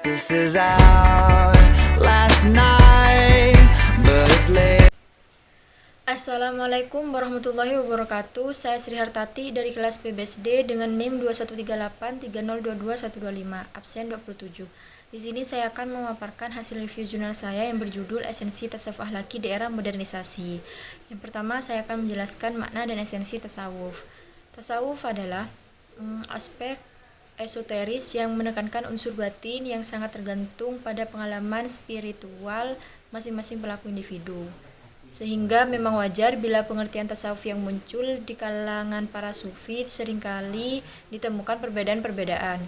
This is out last night, but it's late. Assalamualaikum warahmatullahi wabarakatuh. Saya Sri Hartati dari kelas PBSD dengan NIM 213830222125, absen 27. Di sini saya akan memaparkan hasil review jurnal saya yang berjudul Esensi Tasawuf Akhlaki di Era Modernisasi. Yang pertama, saya akan menjelaskan makna dan esensi tasawuf. Tasawuf adalah aspek esoteris yang menekankan unsur batin yang sangat tergantung pada pengalaman spiritual masing-masing pelaku individu. Sehingga memang wajar bila pengertian tasawuf yang muncul di kalangan para sufi seringkali ditemukan perbedaan-perbedaan.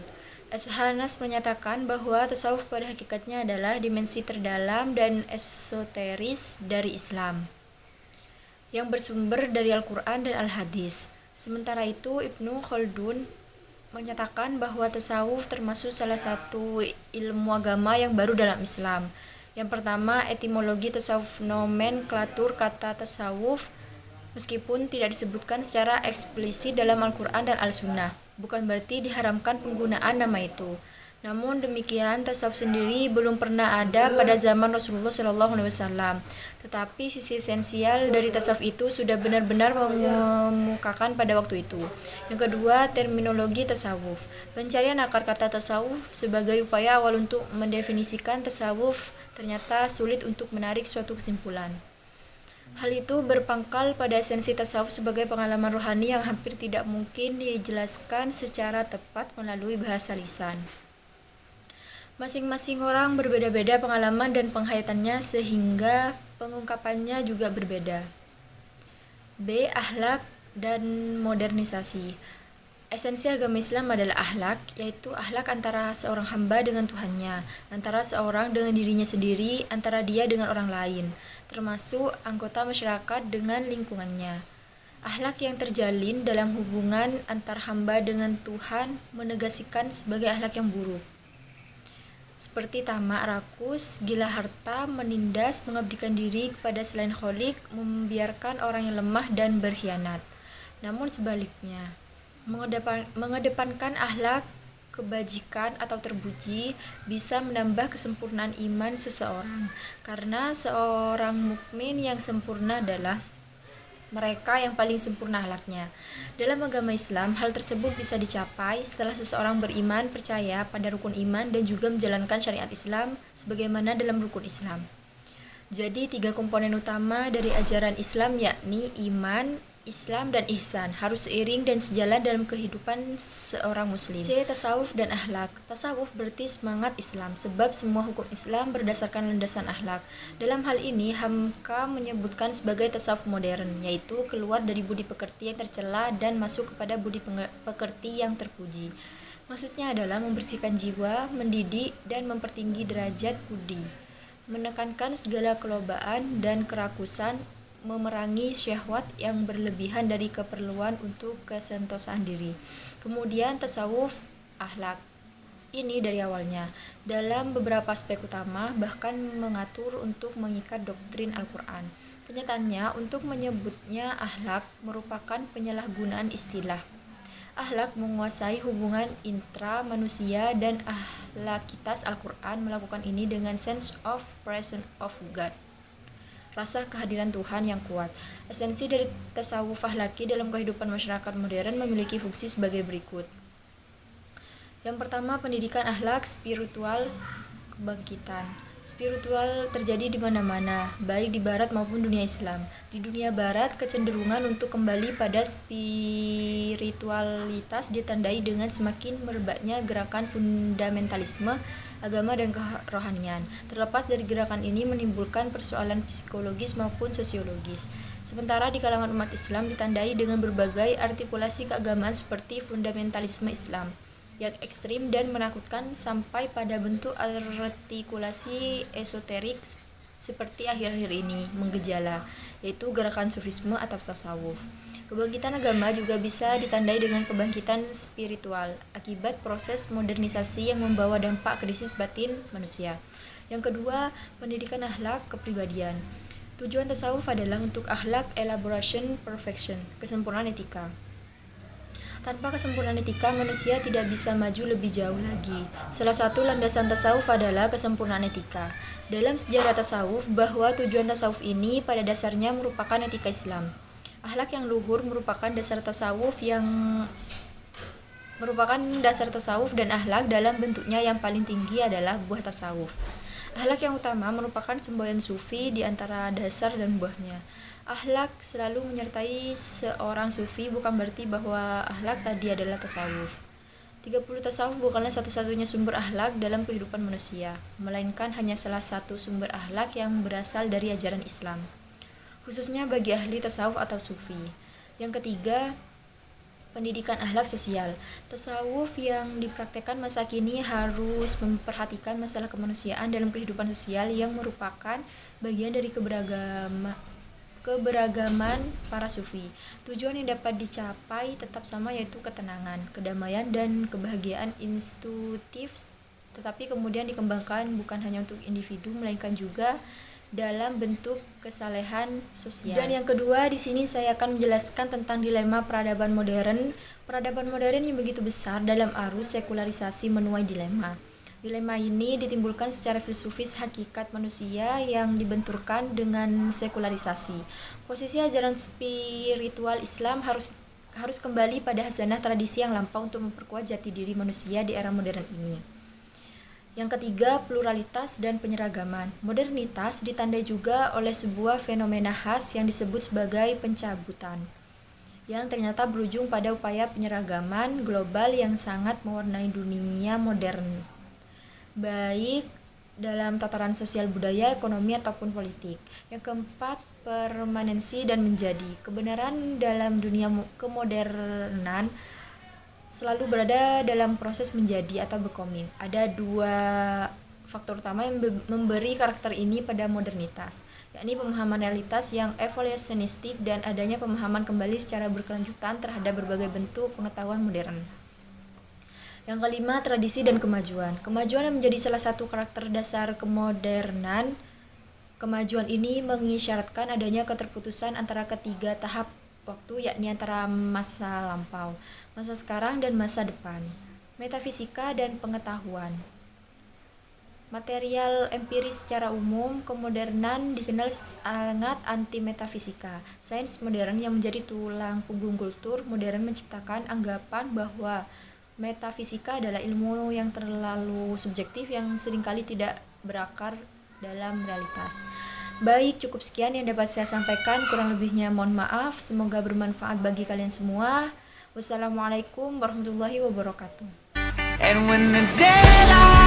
Hanas menyatakan bahwa tasawuf pada hakikatnya adalah dimensi terdalam dan esoteris dari Islam yang bersumber dari Al-Quran dan Al-Hadis. Sementara itu, Ibnu Khaldun menyatakan bahwa tasawuf termasuk salah satu ilmu agama yang baru dalam Islam. Yang pertama, etimologi tasawuf. Nomenklatur kata tasawuf meskipun tidak disebutkan secara eksplisit dalam Al-Quran dan Al-Sunnah, bukan berarti diharamkan penggunaan nama itu. Namun demikian, tasawuf sendiri belum pernah ada pada zaman Rasulullah SAW. Tetapi sisi esensial dari tasawuf itu sudah benar-benar mengemukakan pada waktu itu. Yang kedua, terminologi tasawuf. Pencarian akar kata tasawuf sebagai upaya awal untuk mendefinisikan tasawuf ternyata sulit untuk menarik suatu kesimpulan. Hal itu berpangkal pada esensi tasawuf sebagai pengalaman rohani yang hampir tidak mungkin dijelaskan secara tepat melalui bahasa lisan. Masing-masing orang berbeda-beda pengalaman dan penghayatannya sehingga pengungkapannya juga berbeda. B. Akhlak dan modernisasi. Esensi agama Islam adalah akhlak, yaitu akhlak antara seorang hamba dengan Tuhannya, antara seorang dengan dirinya sendiri, antara dia dengan orang lain, termasuk anggota masyarakat dengan lingkungannya. Akhlak yang terjalin dalam hubungan antar hamba dengan Tuhan menegasikan sebagai akhlak yang buruk, seperti tamak, rakus, gila harta, menindas, mengabdikan diri kepada selain Khalik, membiarkan orang yang lemah dan berkhianat. Namun sebaliknya, mengedepankan akhlak kebajikan atau terpuji bisa menambah kesempurnaan iman seseorang, karena seorang mukmin yang sempurna adalah mereka yang paling sempurna akhlaknya. Dalam agama Islam, hal tersebut bisa dicapai setelah seseorang beriman, percaya pada rukun iman, dan juga menjalankan syariat Islam sebagaimana dalam rukun Islam. Jadi, 3 komponen utama dari ajaran Islam yakni iman, Islam, dan ihsan harus seiring dan sejalan dalam kehidupan seorang muslim. C. Tasawuf dan akhlak. Tasawuf berarti semangat Islam, sebab semua hukum Islam berdasarkan landasan akhlak. Dalam hal ini, Hamka menyebutkan sebagai tasawuf modern, yaitu keluar dari budi pekerti yang tercela dan masuk kepada budi pekerti yang terpuji. Maksudnya adalah membersihkan jiwa, mendidik, dan mempertinggi derajat budi, menekankan segala kelobaan dan kerakusan, memerangi syahwat yang berlebihan dari keperluan untuk kesentosaan diri. Kemudian tasawuf akhlak ini dari awalnya dalam beberapa aspek utama bahkan mengatur untuk mengikat doktrin Al-Quran. Kenyataannya untuk menyebutnya akhlak merupakan penyalahgunaan istilah. Akhlak menguasai hubungan intra manusia dan akhlakitas Al-Quran melakukan ini dengan sense of presence of God, rasa kehadiran Tuhan yang kuat. Esensi dari tasawuf akhlaki dalam kehidupan masyarakat modern memiliki fungsi sebagai berikut. Yang pertama, pendidikan akhlak spiritual kebangkitan. Spiritual terjadi di mana-mana, baik di barat maupun dunia Islam. Di dunia barat, kecenderungan untuk kembali pada spiritualitas ditandai dengan semakin merebaknya gerakan fundamentalisme agama dan kerohanian. Terlepas dari gerakan ini menimbulkan persoalan psikologis maupun sosiologis. Sementara di kalangan umat Islam ditandai dengan berbagai artikulasi keagamaan seperti fundamentalisme Islam yang ekstrim dan menakutkan sampai pada bentuk artikulasi esoterik seperti akhir-akhir ini menggejala, yaitu gerakan sufisme atau tasawuf. Kebangkitan agama juga bisa ditandai dengan kebangkitan spiritual akibat proses modernisasi yang membawa dampak krisis batin manusia. Yang kedua, pendidikan akhlak kepribadian. Tujuan tasawuf adalah untuk akhlak elaboration perfection, kesempurnaan etika. Tanpa kesempurnaan etika, manusia tidak bisa maju lebih jauh lagi. Salah satu landasan tasawuf adalah kesempurnaan etika. Dalam sejarah tasawuf, bahwa tujuan tasawuf ini pada dasarnya merupakan etika Islam. Akhlak yang luhur merupakan dasar tasawuf dan akhlak dalam bentuknya yang paling tinggi adalah buah tasawuf. Akhlak yang utama merupakan semboyan sufi di antara dasar dan buahnya. Akhlak selalu menyertai seorang sufi, bukan berarti bahwa akhlak tadi adalah tasawuf. 30 tasawuf bukanlah satu-satunya sumber akhlak dalam kehidupan manusia, melainkan hanya salah satu sumber akhlak yang berasal dari ajaran Islam, khususnya bagi ahli tasawuf atau sufi. Yang ketiga, pendidikan akhlak sosial. Tasawuf yang dipraktekkan masa kini harus memperhatikan masalah kemanusiaan dalam kehidupan sosial yang merupakan bagian dari keberagaman para sufi. Tujuan yang dapat dicapai tetap sama, yaitu ketenangan, kedamaian, dan kebahagiaan institutif, tetapi kemudian dikembangkan bukan hanya untuk individu melainkan juga dalam bentuk kesalehan sosial. Dan yang kedua, di sini saya akan menjelaskan tentang dilema peradaban modern. Peradaban modern yang begitu besar dalam arus sekularisasi menuai dilema. Dilema ini ditimbulkan secara filosofis hakikat manusia yang dibenturkan dengan sekularisasi. Posisi ajaran spiritual Islam harus kembali pada hazanah tradisi yang lampau untuk memperkuat jati diri manusia di era modern ini. Yang ketiga, pluralitas dan penyeragaman. Modernitas ditandai juga oleh sebuah fenomena khas yang disebut sebagai pencabutan, yang ternyata berujung pada upaya penyeragaman global yang sangat mewarnai dunia modern, baik dalam tataran sosial, budaya, ekonomi, ataupun politik. Yang keempat, permanensi dan menjadi. Kebenaran dalam dunia kemodernan selalu berada dalam proses menjadi atau becoming. Ada dua faktor utama yang memberi karakter ini pada modernitas, yakni pemahaman realitas yang evolusionistik dan adanya pemahaman kembali secara berkelanjutan terhadap berbagai bentuk pengetahuan modern. Yang kelima, tradisi dan kemajuan. Kemajuan yang menjadi salah satu karakter dasar kemodernan. Kemajuan ini mengisyaratkan adanya keterputusan antara ketiga tahap waktu, yakni antara masa lampau, masa sekarang, dan masa depan. Metafisika dan pengetahuan. Material empiris secara umum, kemodernan dikenal sangat anti metafisika. Sains modern yang menjadi tulang punggung kultur modern menciptakan anggapan bahwa metafisika adalah ilmu yang terlalu subjektif yang seringkali tidak berakar dalam realitas. Baik, cukup sekian yang dapat saya sampaikan. Kurang lebihnya mohon maaf. Semoga bermanfaat bagi kalian semua. Wassalamualaikum warahmatullahi wabarakatuh. And when the daylight